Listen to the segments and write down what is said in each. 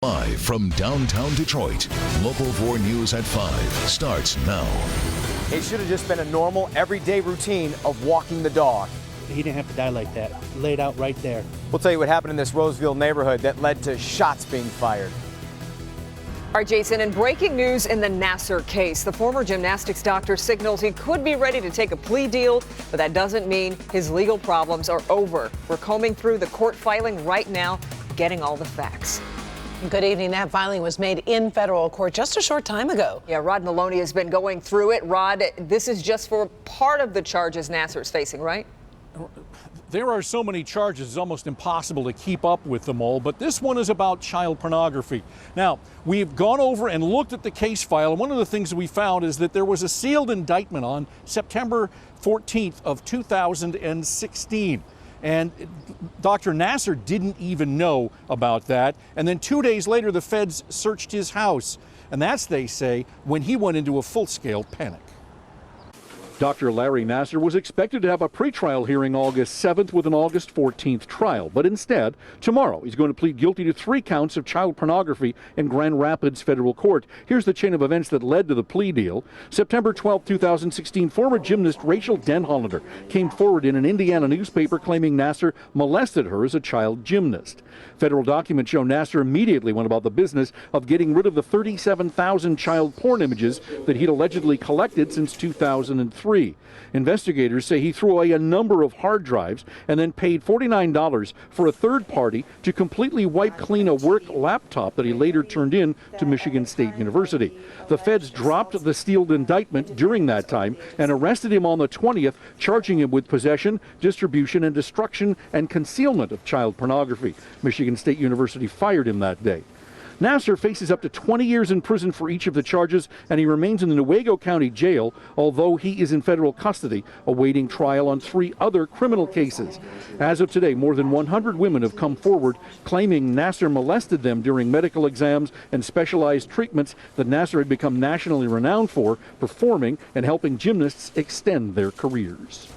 Live from downtown Detroit, Local 4 News at 5 starts now. It should have just been a normal, everyday routine of walking the dog. He didn't have to die like that. Laid out right there. We'll tell you what happened in this Roseville neighborhood that led to shots being fired. All right, Jason, in breaking news in the Nassar case, the former gymnastics doctor signals he could be ready to take a plea deal, but that doesn't mean his legal problems are over. We're combing through the court filing right now, getting all the facts. Good evening. That filing was made in federal court just a short time ago. Yeah, Rod Maloney has been going through it. Rod, this is just for part of the charges Nassar is facing, right? There are so many charges, it's almost impossible to keep up with them all, but this one is about child pornography. Now, we've gone over and looked at the case file, and one of the things we found is that there was a sealed indictment on September 14th of 2016. And Dr. Nassar didn't even know about that. And then 2 days later, the feds searched his house. And that's, they say, when he went into a full-scale panic. Dr. Larry Nassar was expected to have a pretrial hearing August 7th with an August 14th trial. But instead, tomorrow, he's going to plead guilty to 3 counts of child pornography in Grand Rapids Federal Court. Here's the chain of events that led to the plea deal. September 12, 2016, former gymnast Rachel Denhollander came forward in an Indiana newspaper claiming Nassar molested her as a child gymnast. Federal documents show Nassar immediately went about the business of getting rid of the 37,000 child porn images that he'd allegedly collected since 2003. Investigators say he threw away a number of hard drives and then paid $49 for a third party to completely wipe clean a work laptop that he later turned in to Michigan State University. The feds dropped the sealed indictment during that time and arrested him on the 20th, charging him with possession, distribution, and destruction and concealment of child pornography. Michigan State University fired him that day. Nassar faces up to 20 years in prison for each of the charges, and he remains in the Newaygo County Jail, although he is in federal custody, awaiting trial on 3 other criminal cases. As of today, more than 100 women have come forward claiming Nassar molested them during medical exams and specialized treatments that Nassar had become nationally renowned for, performing and helping gymnasts extend their careers.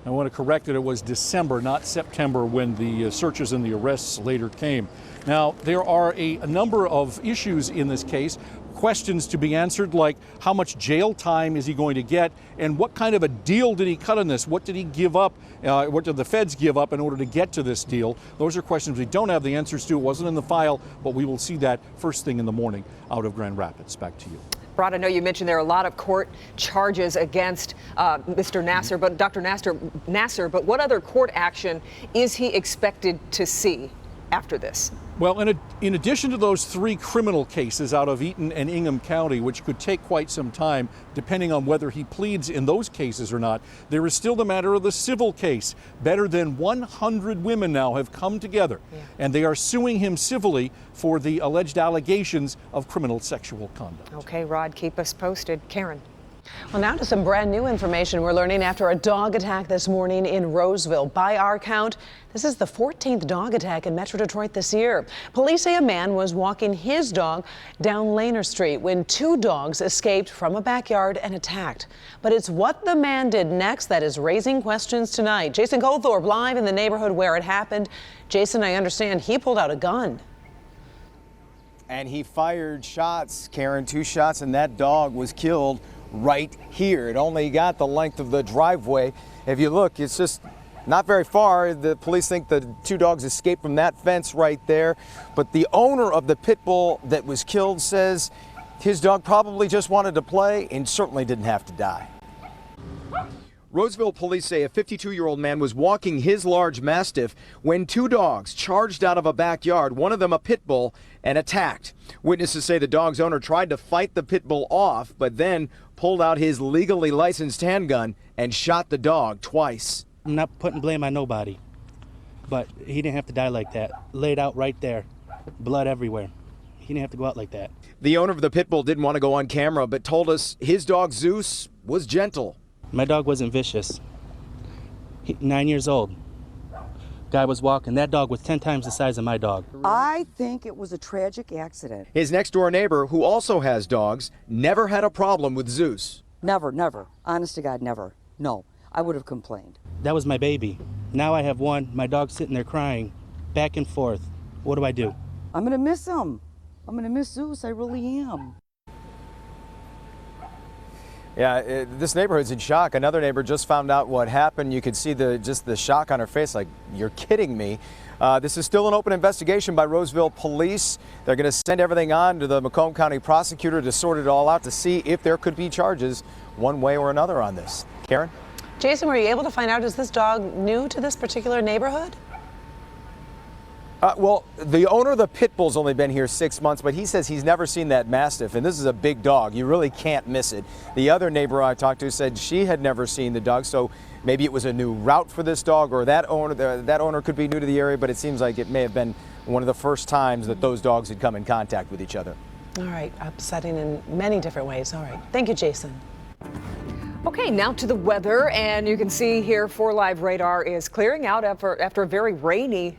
I want to correct it. It was December, not September, when the searches and the arrests later came. Now, there are a number of issues in this case, questions to be answered, like how much jail time is he going to get, and what kind of a deal did he cut on this? What did he give up? What did the feds give up in order to get to this deal? Those are questions we don't have the answers to. It wasn't in the file, but we will see that first thing in the morning out of Grand Rapids. Back to you. Rod, I know you mentioned there are a lot of court charges against Mr. Nassar, but Dr. Nassar, but what other court action is he expected to see after this? Well, in addition to those 3 criminal cases out of Eaton and Ingham County, which could take quite some time, depending on whether he pleads in those cases or not, there is still the matter of the civil case. Better than 100 women now have come together, and they are suing him civilly for the alleged allegations of criminal sexual conduct. Okay, Rod, keep us posted. Karen. Well, now to some brand new information we're learning after a dog attack this morning in Roseville. By our count, this is the 14th dog attack in Metro Detroit this year. Police say a man was walking his dog down Laner Street when 2 dogs escaped from a backyard and attacked. But it's what the man did next that is raising questions tonight. Jason Goldthorpe live in the neighborhood where it happened. Jason, I understand he pulled out a gun. And he fired shots, Karen, 2 shots, and that dog was killed right here. It only got the length of the driveway. If you look, it's just not very far. The police think the 2 dogs escaped from that fence right there. But the owner of the pit bull that was killed says his dog probably just wanted to play and certainly didn't have to die. Roseville police say a 52-year-old man was walking his large mastiff when 2 dogs charged out of a backyard, one of them a pit bull, and attacked. Witnesses say the dog's owner tried to fight the pit bull off, but then pulled out his legally licensed handgun and shot the dog twice. I'm not putting blame on nobody, but he didn't have to die like that. Laid out right there, blood everywhere. He didn't have to go out like that. The owner of the pit bull didn't want to go on camera, but told us his dog Zeus was gentle. My dog wasn't vicious. 9 years old. Guy was walking. That dog was 10 times the size of my dog. I think it was a tragic accident. His next door neighbor, who also has dogs, never had a problem with Zeus. Never, never. Honest to God, never. No, I would have complained. That was my baby. Now I have one. My dog's sitting there crying back and forth. What do I do? I'm going to miss him. I'm going to miss Zeus. I really am. Yeah, this neighborhood's in shock. Another neighbor just found out what happened. You could see just the shock on her face, like, you're kidding me. This is still an open investigation by Roseville Police. They're going to send everything on to the Macomb County prosecutor to sort it all out to see if there could be charges one way or another on this. Karen? Jason, were you able to find out, is this dog new to this particular neighborhood? Well, the owner of the pit bull's only been here 6 months, but he says he's never seen that Mastiff, and this is a big dog. You really can't miss it. The other neighbor I talked to said she had never seen the dog, so maybe it was a new route for this dog, or that owner could be new to the area, but it seems like it may have been one of the first times that those dogs had come in contact with each other. All right, upsetting in many different ways. All right, thank you, Jason. Okay, now to the weather, and you can see here 4 Live radar is clearing out after a very rainy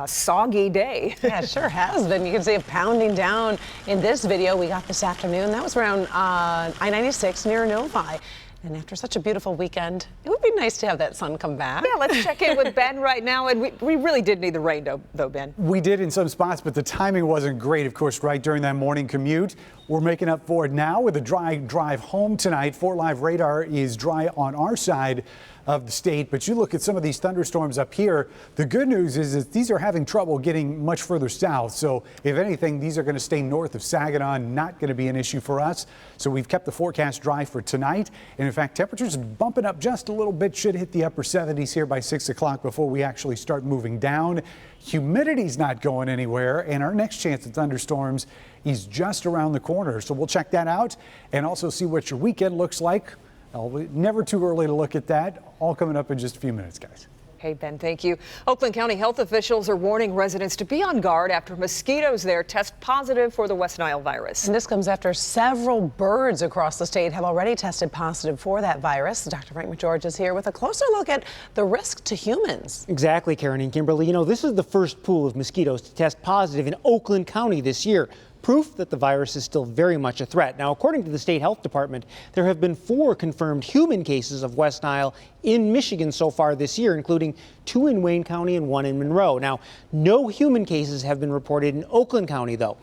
soggy day. Yeah, it sure has been. You can see it pounding down in this video we got this afternoon. That was around I-96 near Novi. And after such a beautiful weekend, it would be nice to have that sun come back. Yeah, let's check in with Ben right now. And we really did need the rain, though, Ben. We did in some spots, but the timing wasn't great, of course, right during that morning commute. We're making up for it now with a dry drive home tonight. 4 Live radar is dry on our side of the state, but you look at some of these thunderstorms up here. The good news is that these are having trouble getting much further south. So if anything, these are going to stay north of Saginaw, not going to be an issue for us. So we've kept the forecast dry for tonight. And in fact, temperatures bumping up just a little bit, should hit the upper 70s here by 6 o'clock before we actually start moving down. Humidity's not going anywhere, and our next chance of thunderstorms is just around the corner. So we'll check that out and also see what your weekend looks like. Never too early to look at that. All coming up in just a few minutes, guys. Hey, Ben, thank you. Oakland County health officials are warning residents to be on guard after mosquitoes there test positive for the West Nile virus. And this comes after several birds across the state have already tested positive for that virus. Dr. Frank McGeorge is here with a closer look at the risk to humans. Exactly, Karen and Kimberly. You know, this is the first pool of mosquitoes to test positive in Oakland County this year. Proof that the virus is still very much a threat. Now, according to the state health department, there have been 4 confirmed human cases of West Nile in Michigan so far this year, including 2 in Wayne County and 1 in Monroe. Now, no human cases have been reported in Oakland County, though.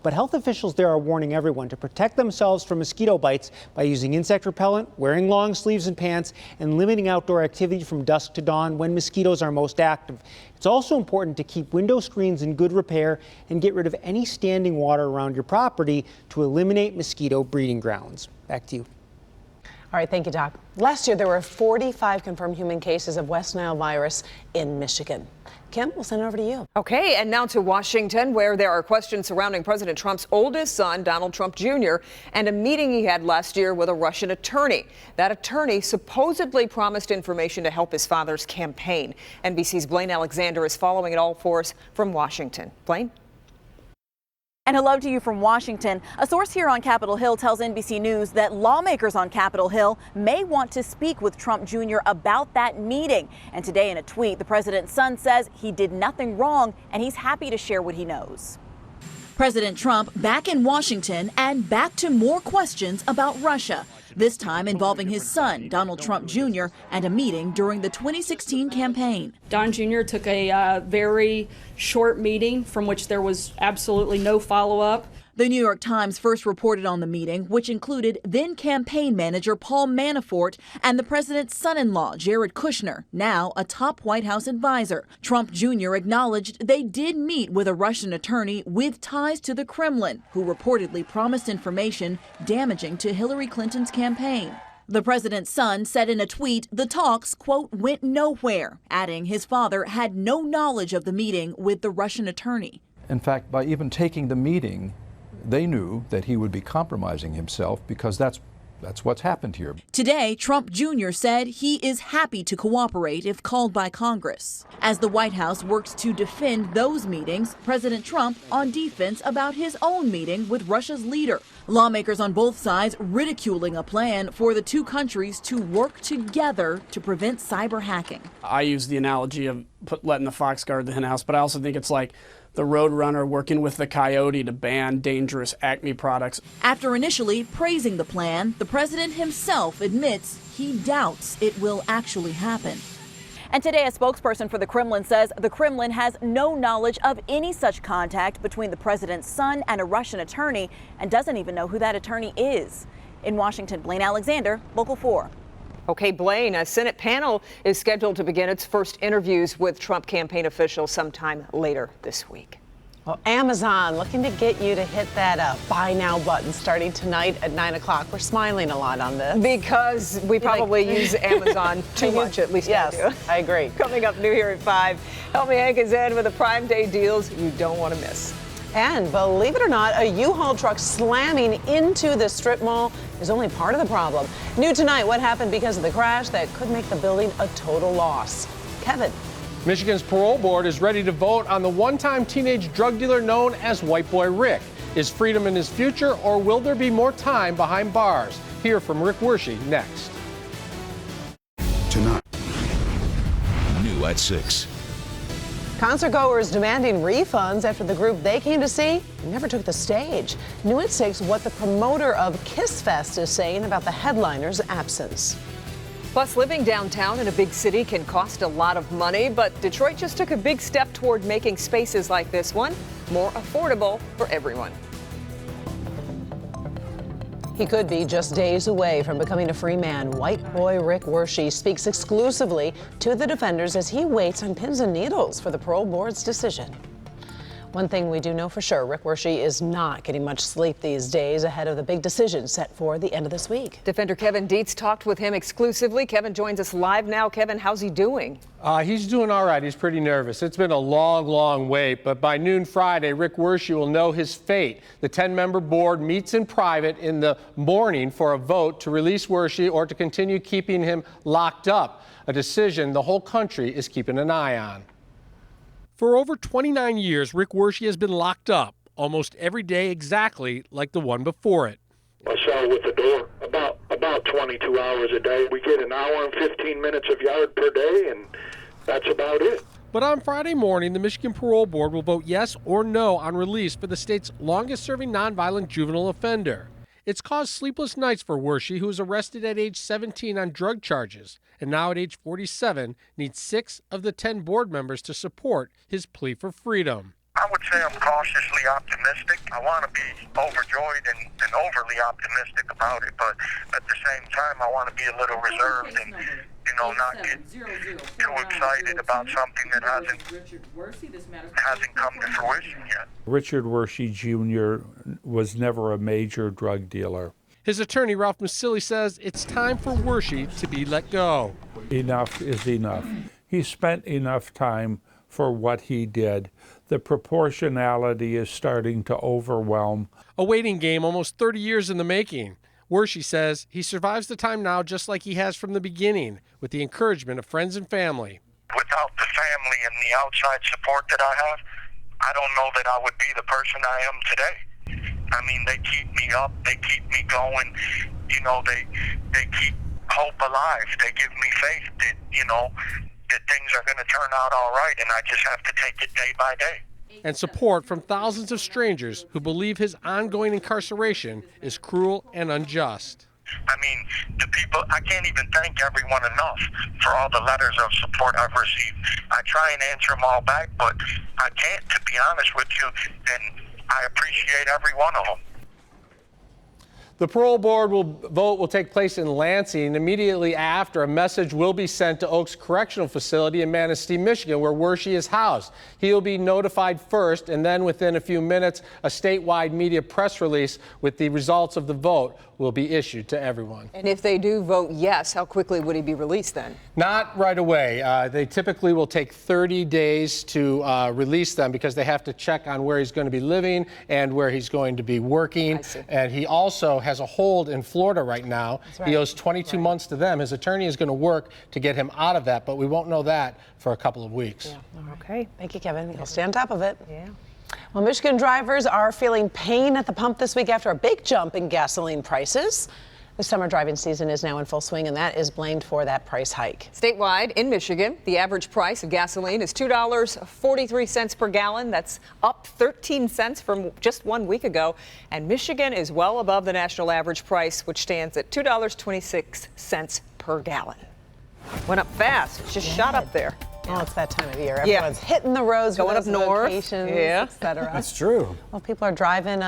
But health officials there are warning everyone to protect themselves from mosquito bites by using insect repellent, wearing long sleeves and pants, and limiting outdoor activity from dusk to dawn when mosquitoes are most active. It's also important to keep window screens in good repair and get rid of any standing water around your property to eliminate mosquito breeding grounds. Back to you. All right, thank you, Doc. Last year, there were 45 confirmed human cases of West Nile virus in Michigan. Kim, we'll send it over to you. Okay, and now to Washington, where there are questions surrounding President Trump's oldest son, Donald Trump Jr., and a meeting he had last year with a Russian attorney. That attorney supposedly promised information to help his father's campaign. NBC's Blaine Alexander is following it all for us from Washington. Blaine? And hello to you from Washington. A source here on Capitol Hill tells NBC News that lawmakers on Capitol Hill may want to speak with Trump Jr. about that meeting. And today in a tweet, the president's son says he did nothing wrong and he's happy to share what he knows. President Trump back in Washington and back to more questions about Russia, this time involving his son, Donald Trump Jr., and a meeting during the 2016 campaign. Don Jr. took a very short meeting from which there was absolutely no follow-up. The New York Times first reported on the meeting, which included then campaign manager Paul Manafort and the president's son-in-law, Jared Kushner, now a top White House advisor. Trump Jr. acknowledged they did meet with a Russian attorney with ties to the Kremlin, who reportedly promised information damaging to Hillary Clinton's campaign. The president's son said in a tweet the talks, quote, went nowhere, adding his father had no knowledge of the meeting with the Russian attorney. In fact, by even taking the meeting, they knew that he would be compromising himself because that's what's happened here. Today, Trump Jr. said he is happy to cooperate if called by Congress. As the White House works to defend those meetings, President Trump on defense about his own meeting with Russia's leader. Lawmakers on both sides ridiculing a plan for the two countries to work together to prevent cyber hacking. I use the analogy of letting the fox guard the henhouse, but I also think it's like the Roadrunner working with the Coyote to ban dangerous Acme products. After initially praising the plan, the president himself admits he doubts it will actually happen. And today, a spokesperson for the Kremlin says the Kremlin has no knowledge of any such contact between the president's son and a Russian attorney and doesn't even know who that attorney is. In Washington, Blaine Alexander, Local 4. Okay, Blaine, a Senate panel is scheduled to begin its first interviews with Trump campaign officials sometime later this week. Well, Amazon looking to get you to hit that buy now button starting tonight at 9 o'clock. We're smiling a lot on this. Because we probably use Amazon too much, at least yes, I do. I agree. Coming up new here at 5, Help Me Hank is in with the Prime Day deals you don't want to miss. And believe it or not, a U-Haul truck slamming into the strip mall is only part of the problem. New tonight, what happened because of the crash that could make the building a total loss. Kevin. Michigan's parole board is ready to vote on the one-time teenage drug dealer known as White Boy Rick. Is freedom in his future, or will there be more time behind bars? Hear from Rick Wershey next. Tonight, new at 6. Concert goers demanding refunds after the group they came to see never took the stage. New at 6, what the promoter of Kiss Fest is saying about the headliner's absence. Plus, living downtown in a big city can cost a lot of money, but Detroit just took a big step toward making spaces like this one more affordable for everyone. He could be just days away from becoming a free man. White Boy Rick Wershey speaks exclusively to the defenders as he waits on pins and needles for the parole board's decision. One thing we do know for sure, Rick Wershey is not getting much sleep these days ahead of the big decision set for the end of this week. Defender Kevin Dietz talked with him exclusively. Kevin joins us live now. Kevin, how's he doing? He's doing all right. He's pretty nervous. It's been a long, long wait, but by noon Friday, Rick Wershey will know his fate. The 10-member board meets in private in the morning for a vote to release Wershey or to continue keeping him locked up, a decision the whole country is keeping an eye on. For over 29 years, Rick Wershey has been locked up, almost every day exactly like the one before it. My cell with the door, about 22 hours a day. We get an hour and 15 minutes of yard per day, and that's about it. But on Friday morning, the Michigan Parole Board will vote yes or no on release for the state's longest-serving nonviolent juvenile offender. It's caused sleepless nights for Wershey, who was arrested at age 17 on drug charges, and now at age 47 needs 6 of the 10 board members to support his plea for freedom. I would say I'm cautiously optimistic. I want to be overjoyed and overly optimistic about it, but at the same time, I want to be a little reserved and, not get too excited about something that hasn't come to fruition yet. Richard Wershey Jr. was never a major drug dealer. His attorney, Ralph Masilli, says it's time for Wershey to be let go. Enough is enough. He spent enough time for what he did. The proportionality is starting to overwhelm. A waiting game almost 30 years in the making. Wershey says he survives the time now just like he has from the beginning, with the encouragement of friends and family. Without the family and the outside support that I have, I don't know that I would be the person I am today. I mean, they keep me up, they keep me going, they keep hope alive. They give me faith that, that things are going to turn out all right, and I just have to take it day by day. And support from thousands of strangers who believe his ongoing incarceration is cruel and unjust. I mean, the people, I can't even thank everyone enough for all the letters of support I've received. I try and answer them all back, but I can't, to be honest with you, and I appreciate every one of them. The parole board vote will take place in Lansing. Immediately after, a message will be sent to Oaks Correctional Facility in Manistee, Michigan, where Wershey is housed. He will be notified first, and then within a few minutes, a statewide media press release with the results of the vote will be issued to everyone. And if they do vote yes, how quickly would he be released then? Not right away. They typically will take 30 days to release them because they have to check on where he's going to be living and where he's going to be working. And he also has a hold in Florida right now. Right. He owes 22 months to them. His attorney is going to work to get him out of that, but we won't know that for a couple of weeks. Yeah. Okay. Thank you, Kevin. We'll stay on top of it. Yeah. Well, Michigan drivers are feeling pain at the pump this week after a big jump in gasoline prices. The summer driving season is now in full swing, and that is blamed for that price hike. Statewide in Michigan, the average price of gasoline is $2.43 per gallon. That's up 13 cents from just 1 week ago. And Michigan is well above the national average price, which stands at $2.26 per gallon. Went up fast. It just shot up there. Oh, it's that time of year. Yeah. Everyone's hitting the roads, Going for up those north. vacations, Yeah. etc. That's true. Well, people are driving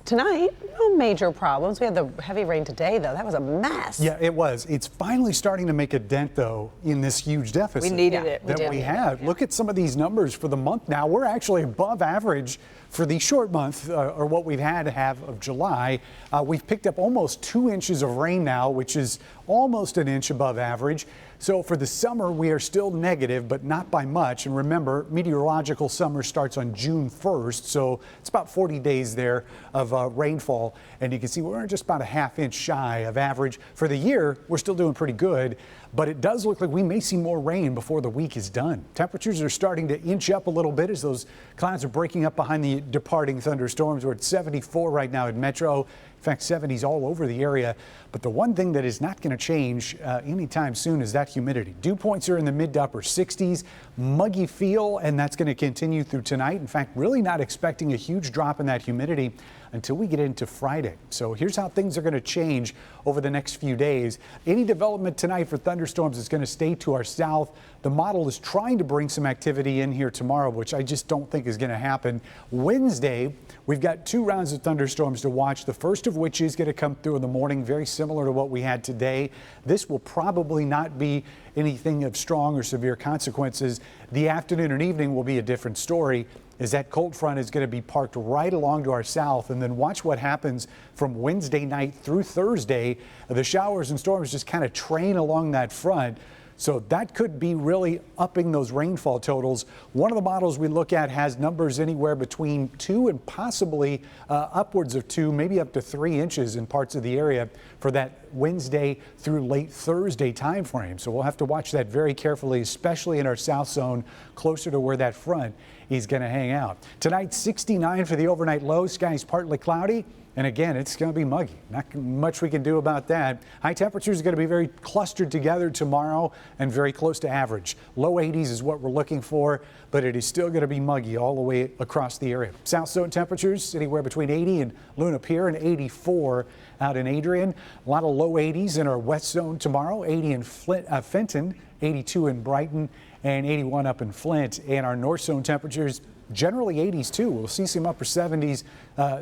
tonight. No major problems. We had the heavy rain today, though. That was a mess. Yeah, it was. It's finally starting to make a dent, though, in this huge deficit. We needed it. That we have. Look at some of these numbers for the month now. We're actually above average for the short month, or what we've had to have of July. We've picked up almost 2 inches of rain now, which is almost an inch above average. So for the summer, we are still negative, but not by much. And remember, meteorological summer starts on June 1st, so it's about 40 days there of rainfall. And you can see we're just about a ½ inch shy of average. For the year, we're still doing pretty good, but it does look like we may see more rain before the week is done. Temperatures are starting to inch up a little bit as those clouds are breaking up behind the departing thunderstorms. We're at 74 right now in Metro. In fact, 70s all over the area. But the one thing that is not going to change anytime soon is that humidity. Dew points are in the mid to upper 60s, muggy feel, and that's going to continue through tonight. In fact, really not expecting a huge drop in that humidity until we get into Friday. So here's how things are going to change over the next few days. Any development tonight for thunderstorms is going to stay to our south. The model is trying to bring some activity in here tomorrow, which I just don't think is going to happen. Wednesday, we've got 2 rounds of thunderstorms to watch, the first of which is going to come through in the morning, very similar to what we had today. This will probably not be anything of strong or severe consequences. The afternoon and evening will be a different story, as that cold front is going to be parked right along to our south. And then watch what happens from Wednesday night through Thursday. The showers and storms just kind of train along that front. So that could be really upping those rainfall totals. One of the models we look at has numbers anywhere between 2 and possibly upwards of 2, maybe up to 3 inches in parts of the area for that Wednesday through late Thursday time frame. So we'll have to watch that very carefully, especially in our south zone, closer to where that front is going to hang out. Tonight, 69 for the overnight low. Skies partly cloudy. And again, it's going to be muggy. Not much we can do about that. High temperatures are going to be very clustered together tomorrow and very close to average. Low 80s is what we're looking for, but it is still going to be muggy all the way across the area. South zone temperatures anywhere between 80 in Luna Pier and 84 out in Adrian. A lot of low 80s in our west zone tomorrow. 80 in Fenton, 82 in Brighton, and 81 up in Flint. And our north zone temperatures generally 80s too. We'll see some upper 70s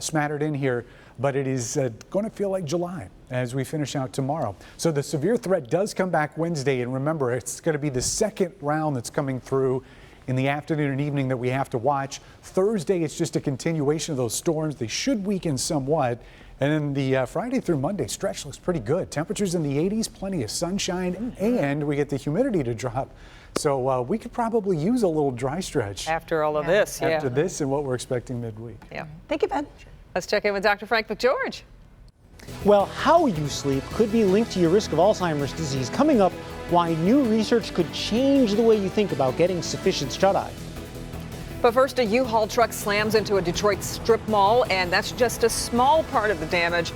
smattered in here, but it is going to feel like July as we finish out tomorrow. So the severe threat does come back Wednesday, and remember, it's going to be the second round that's coming through in the afternoon and evening that we have to watch. Thursday, it's just a continuation of those storms. They should weaken somewhat. And then the Friday through Monday stretch looks pretty good. Temperatures in the 80s, plenty of sunshine, and we get the humidity to drop. So we could probably use a little dry stretch. After all of this, yeah. After this and what we're expecting midweek. Yeah. Thank you, Ben. Let's check in with Dr. Frank McGeorge. Well, how you sleep could be linked to your risk of Alzheimer's disease. Coming up, why new research could change the way you think about getting sufficient shut-eye. But first, a U-Haul truck slams into a Detroit strip mall, and that's just a small part of the damage.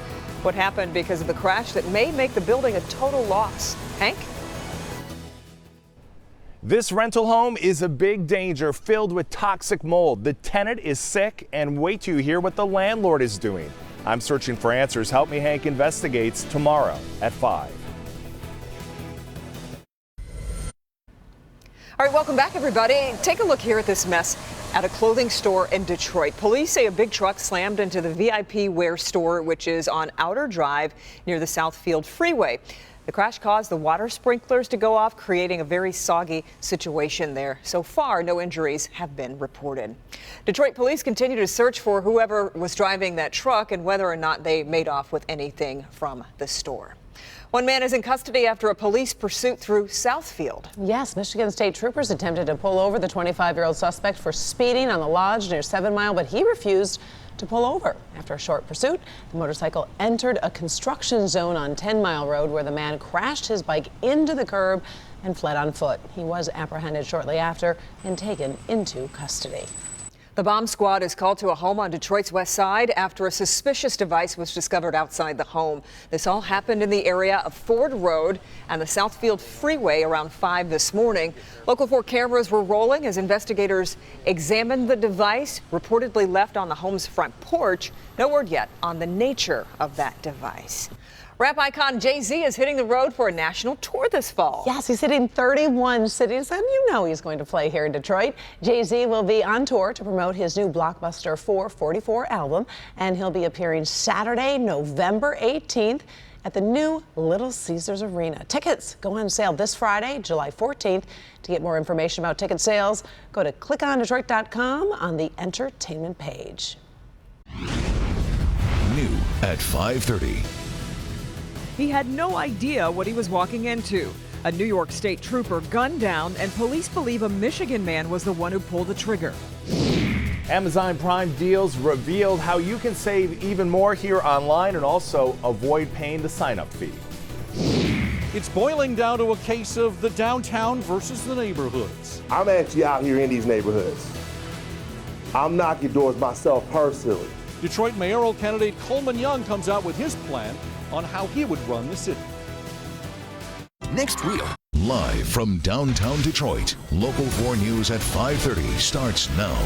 What happened because of the crash that may make the building a total loss? Hank? This rental home is a big danger, filled with toxic mold. The tenant is sick, and wait till you hear what the landlord is doing. I'm searching for answers. Help Me Hank investigates tomorrow at 5. All right, welcome back, everybody. Take a look here at this mess at a clothing store in Detroit. Police say a big truck slammed into the VIP Wear store, which is on Outer Drive near the Southfield Freeway. The crash caused the water sprinklers to go off, creating a very soggy situation there. So far, no injuries have been reported. Detroit police continue to search for whoever was driving that truck and whether or not they made off with anything from the store. One man is in custody after a police pursuit through Southfield. Yes, Michigan State troopers attempted to pull over the 25-year-old suspect for speeding on the Lodge near 7 Mile, but he refused to pull over. After a short pursuit, the motorcycle entered a construction zone on 10 Mile Road where the man crashed his bike into the curb and fled on foot. He was apprehended shortly after and taken into custody. The bomb squad is called to a home on Detroit's west side after a suspicious device was discovered outside the home. This all happened in the area of Ford Road and the Southfield Freeway around 5 this morning. Local 4 cameras were rolling as investigators examined the device, reportedly left on the home's front porch. No word yet on the nature of that device. Rap icon Jay-Z is hitting the road for a national tour this fall. Yes, he's hitting 31 cities, and you know he's going to play here in Detroit. Jay-Z will be on tour to promote his new Blockbuster 444 album, and he'll be appearing Saturday, November 18th at the new Little Caesars Arena. Tickets go on sale this Friday, July 14th. To get more information about ticket sales, go to clickondetroit.com on the entertainment page. New at 5:30. He had no idea what he was walking into. A New York State trooper gunned down, and police believe a Michigan man was the one who pulled the trigger. Amazon Prime deals revealed how you can save even more here online and also avoid paying the sign-up fee. It's boiling down to a case of the downtown versus the neighborhoods. I'm actually out here in these neighborhoods. I'm knocking doors myself personally. Detroit mayoral candidate Coleman Young comes out with his plan on how he would run the city. Next Reel. Live from downtown Detroit, Local 4 News at 5:30 starts now.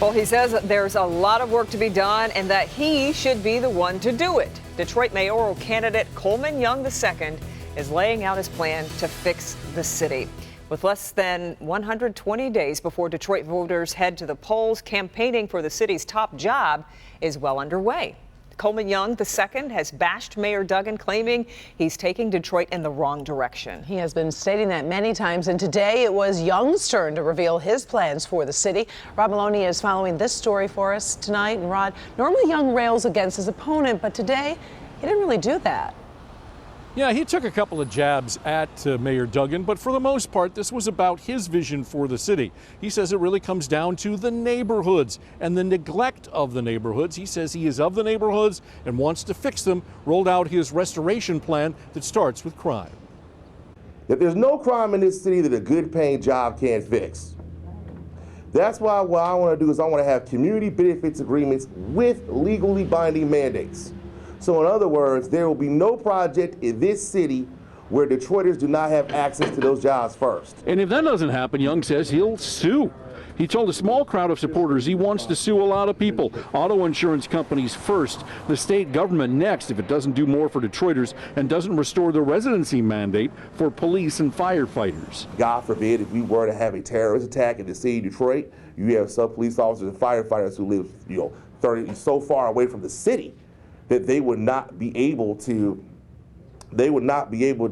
Well, he says there's a lot of work to be done and that he should be the one to do it. Detroit mayoral candidate Coleman Young II is laying out his plan to fix the city. With less than 120 days before Detroit voters head to the polls, campaigning for the city's top job is well underway. Coleman Young II has bashed Mayor Duggan, claiming he's taking Detroit in the wrong direction. He has been stating that many times, and today it was Young's turn to reveal his plans for the city. Rod Maloney is following this story for us tonight. And Rod, normally Young rails against his opponent, but today he didn't really do that. Yeah, he took a couple of jabs at Mayor Duggan, but for the most part, this was about his vision for the city. He says it really comes down to the neighborhoods and the neglect of the neighborhoods. He says he is of the neighborhoods and wants to fix them, rolled out his restoration plan that starts with crime. If there's no crime in this city that a good paying job can't fix. That's why what I want to do is I want to have community benefits agreements with legally binding mandates. So in other words, there will be no project in this city where Detroiters do not have access to those jobs first. And if that doesn't happen, Young says he'll sue. He told a small crowd of supporters he wants to sue a lot of people. Auto insurance companies first, the state government next if it doesn't do more for Detroiters and doesn't restore the residency mandate for police and firefighters. God forbid if we were to have a terrorist attack in the city of Detroit, you have some police officers and firefighters who live, 30 so far away from the city that they would not be able to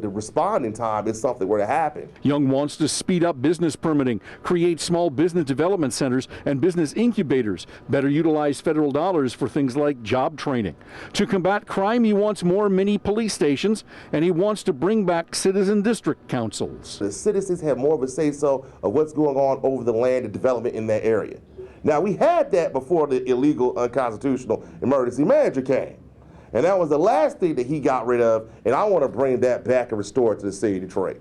respond in time if something were to happen. Young wants to speed up business permitting, create small business development centers and business incubators, better utilize federal dollars for things like job training. To combat crime, he wants more mini police stations, and he wants to bring back citizen district councils. The citizens have more of a say-so of what's going on over the land and development in that area. Now, we had that before the illegal, unconstitutional emergency manager came. And that was the last thing that he got rid of, and I want to bring that back and restore it to the city of Detroit.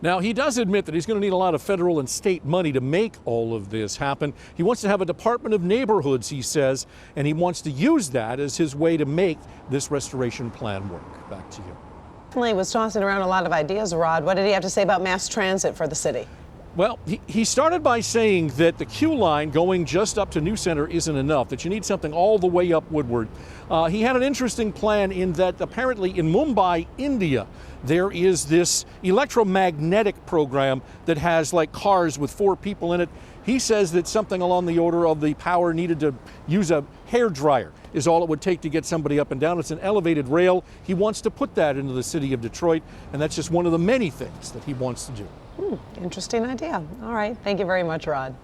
Now, he does admit that he's going to need a lot of federal and state money to make all of this happen. He wants to have a Department of Neighborhoods, he says, and he wants to use that as his way to make this restoration plan work. Back to you. He was tossing around a lot of ideas, Rod. What did he have to say about mass transit for the city? Well, he started by saying that the Q line going just up to New Center isn't enough, that you need something all the way up Woodward. He had an interesting plan in that apparently in Mumbai, India, there is this electromagnetic program that has like cars with 4 people in it. He says that something along the order of the power needed to use a hair dryer is all it would take to get somebody up and down. It's an elevated rail. He wants to put that into the city of Detroit, and that's just one of the many things that he wants to do. Interesting idea. All right. Thank you very much, Rod.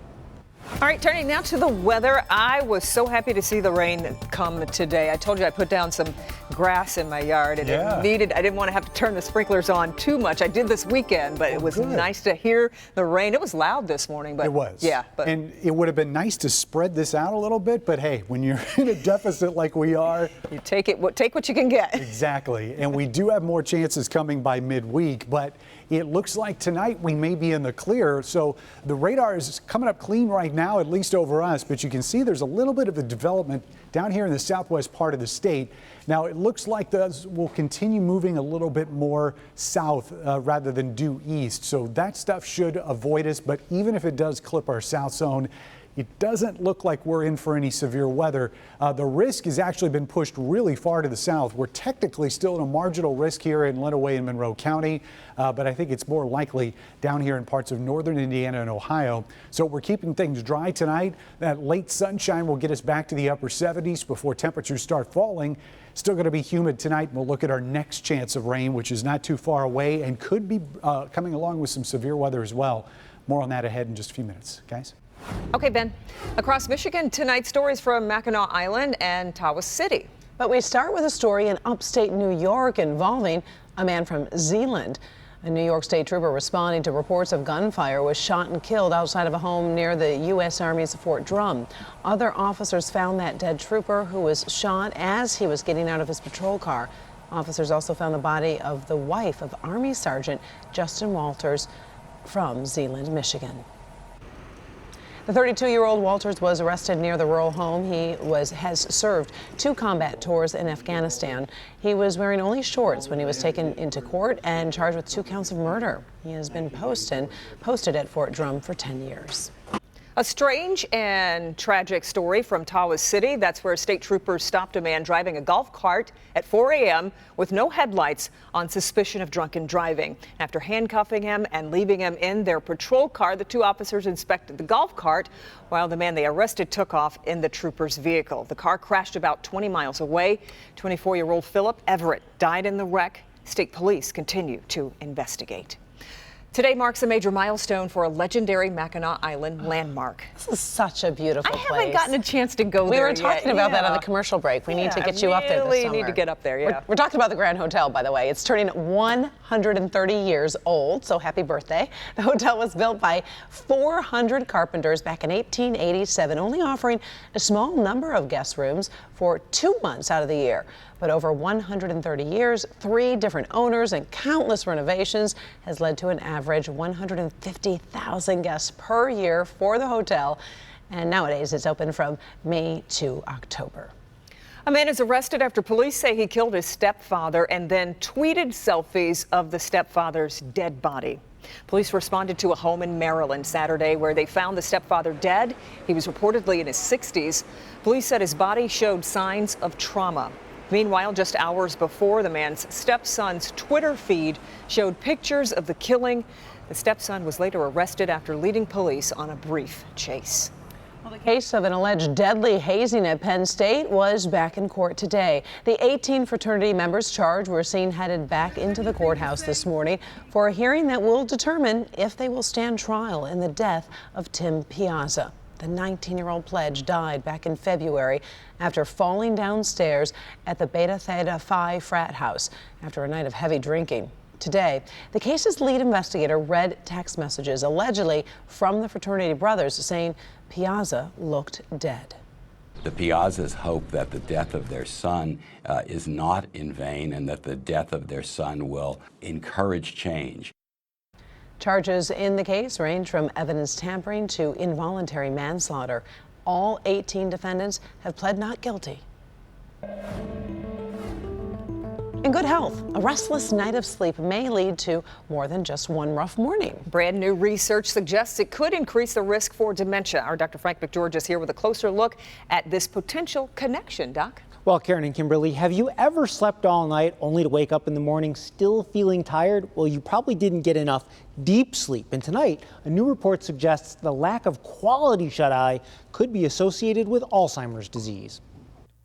All right, turning now to the weather. I was so happy to see the rain come today. I told you I put down some grass in my yard and I didn't want to have to turn the sprinklers on too much. I did this weekend, but it was nice to hear the rain. It was loud this morning, but it was. Yeah. But and it would have been nice to spread this out a little bit, but hey, when you're in a deficit like we are, you take what you can get. Exactly. And we do have more chances coming by midweek, but it looks like tonight we may be in the clear. So the radar is coming up clean right now, at least over us, but you can see there's a little bit of a development down here in the southwest part of the state. Now it looks like this will continue moving a little bit more south rather than due east. So that stuff should avoid us, but even if it does clip our south zone, it doesn't look like we're in for any severe weather. The risk has actually been pushed really far to the south. We're technically still in a marginal risk here in Lenawee and Monroe County, but I think it's more likely down here in parts of northern Indiana and Ohio. So we're keeping things dry tonight. That late sunshine will get us back to the upper 70s before temperatures start falling. Still going to be humid tonight. We'll look at our next chance of rain, which is not too far away and could be coming along with some severe weather as well. More on that ahead in just a few minutes, guys. Okay, Ben. Across Michigan tonight, stories from Mackinac Island and Tawas City. But we start with a story in upstate New York involving a man from Zeeland. A New York State trooper responding to reports of gunfire was shot and killed outside of a home near the U.S. Army's Fort Drum. Other officers found that dead trooper, who was shot as he was getting out of his patrol car. Officers also found the body of the wife of Army Sergeant Justin Walters from Zeeland, Michigan. The 32-year-old Walters was arrested near the rural home. He has served 2 combat tours in Afghanistan. He was wearing only shorts when he was taken into court and charged with 2 counts of murder. He has been posted at Fort Drum for 10 years. A strange and tragic story from Tawas City. That's where state troopers stopped a man driving a golf cart at 4 a.m. with no headlights on suspicion of drunken driving. After handcuffing him and leaving him in their patrol car, the 2 officers inspected the golf cart while the man they arrested took off in the trooper's vehicle. The car crashed about 20 miles away. 24-year-old Philip Everett died in the wreck. State police continue to investigate. Today marks a major milestone for a legendary Mackinac Island landmark. This is such a beautiful place. I haven't gotten a chance to go there We were talking about that on the commercial break. We need to get you up there this summer. Really need to get up there, yeah. We're talking about the Grand Hotel, by the way. It's turning 130 years old, so happy birthday. The hotel was built by 400 carpenters back in 1887, only offering a small number of guest rooms for 2 months out of the year. But over 130 years, 3 different owners and countless renovations has led to an average 150,000 guests per year for the hotel. And nowadays it's open from May to October. A man is arrested after police say he killed his stepfather and then tweeted selfies of the stepfather's dead body. Police responded to a home in Maryland Saturday where they found the stepfather dead. He was reportedly in his 60s. Police said his body showed signs of trauma. Meanwhile, just hours before, the man's stepson's Twitter feed showed pictures of the killing. The stepson was later arrested after leading police on a brief chase. Well, the case of an alleged deadly hazing at Penn State was back in court today. The 18 fraternity members charged were seen headed back into the courthouse this morning for a hearing that will determine if they will stand trial in the death of Tim Piazza. The 19-year-old pledge died back in February after falling downstairs at the Beta Theta Phi frat house after a night of heavy drinking. Today, the case's lead investigator read text messages allegedly from the fraternity brothers saying Piazza looked dead. The Piazzas hope that the death of their son is not in vain and that the death of their son will encourage change. Charges in the case range from evidence tampering to involuntary manslaughter. All 18 defendants have pled not guilty. In good health, a restless night of sleep may lead to more than just one rough morning. Brand new research suggests it could increase the risk for dementia. Our Dr. Frank McGeorge is here with a closer look at this potential connection, Doc. Well, Karen and Kimberly, have you ever slept all night only to wake up in the morning still feeling tired? Well, you probably didn't get enough deep sleep. And tonight, a new report suggests the lack of quality shut-eye could be associated with Alzheimer's disease.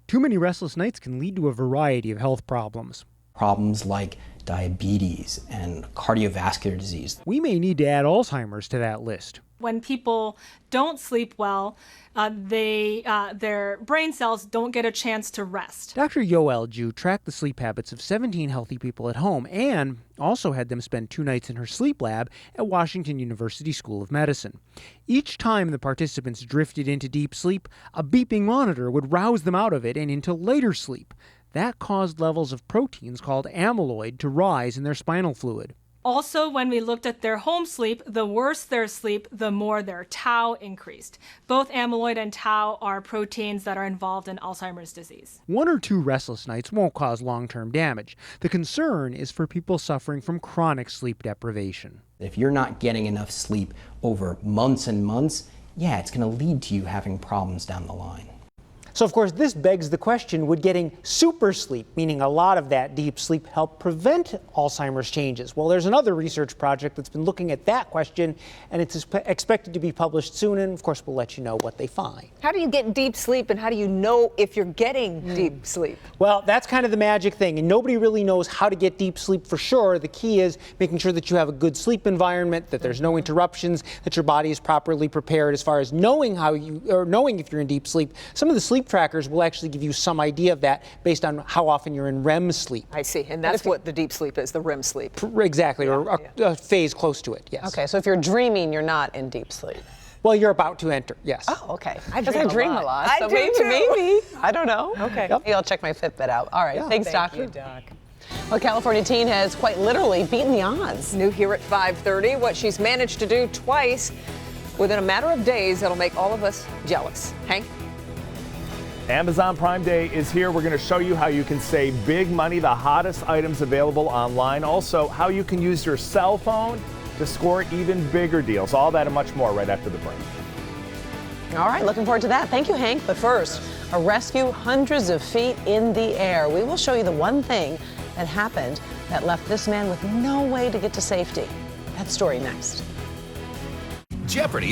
Too many restless nights can lead to a variety of health problems. Problems like diabetes and cardiovascular disease. We may need to add Alzheimer's to that list. When people don't sleep well, their brain cells don't get a chance to rest. Dr. Yoel Ju tracked the sleep habits of 17 healthy people at home and also had them spend 2 nights in her sleep lab at Washington University School of Medicine. Each time the participants drifted into deep sleep, a beeping monitor would rouse them out of it and into later sleep. That caused levels of proteins called amyloid to rise in their spinal fluid. Also, when we looked at their home sleep, the worse their sleep, the more their tau increased. Both amyloid and tau are proteins that are involved in Alzheimer's disease. 1 or 2 restless nights won't cause long-term damage. The concern is for people suffering from chronic sleep deprivation. If you're not getting enough sleep over months and months, yeah, it's going to lead to you having problems down the line. So, of course, this begs the question, would getting super sleep, meaning a lot of that deep sleep, help prevent Alzheimer's changes? Well, there's another research project that's been looking at that question, and it's expected to be published soon, and of course, we'll let you know what they find. How do you get deep sleep, and how do you know if you're getting deep sleep? Well, that's kind of the magic thing, and nobody really knows how to get deep sleep for sure. The key is making sure that you have a good sleep environment, that there's no interruptions, that your body is properly prepared as far as knowing knowing if you're in deep sleep. Some of the sleep trackers will actually give you some idea of that based on how often you're in REM sleep. I see, and that's what the deep sleep is, the REM sleep. Exactly, or a phase close to it, yes. Okay, so if you're dreaming, you're not in deep sleep. Well, you're about to enter, yes. Oh, okay. I dream a lot. So I do maybe. I don't know. Okay. Yep. I'll check my Fitbit out. All right, thanks, Thank Doctor. you, Doc. Well, a California teen has quite literally beaten the odds. New here at 5:30, what she's managed to do twice within a matter of days that'll make all of us jealous. Hank? Amazon Prime Day is here. We're going to show you how you can save big money, the hottest items available online. Also, how you can use your cell phone to score even bigger deals. All that and much more right after the break. All right, looking forward to that. Thank you, Hank. But first, a rescue hundreds of feet in the air. We will show you the one thing that happened that left this man with no way to get to safety. That story next. Jeopardy!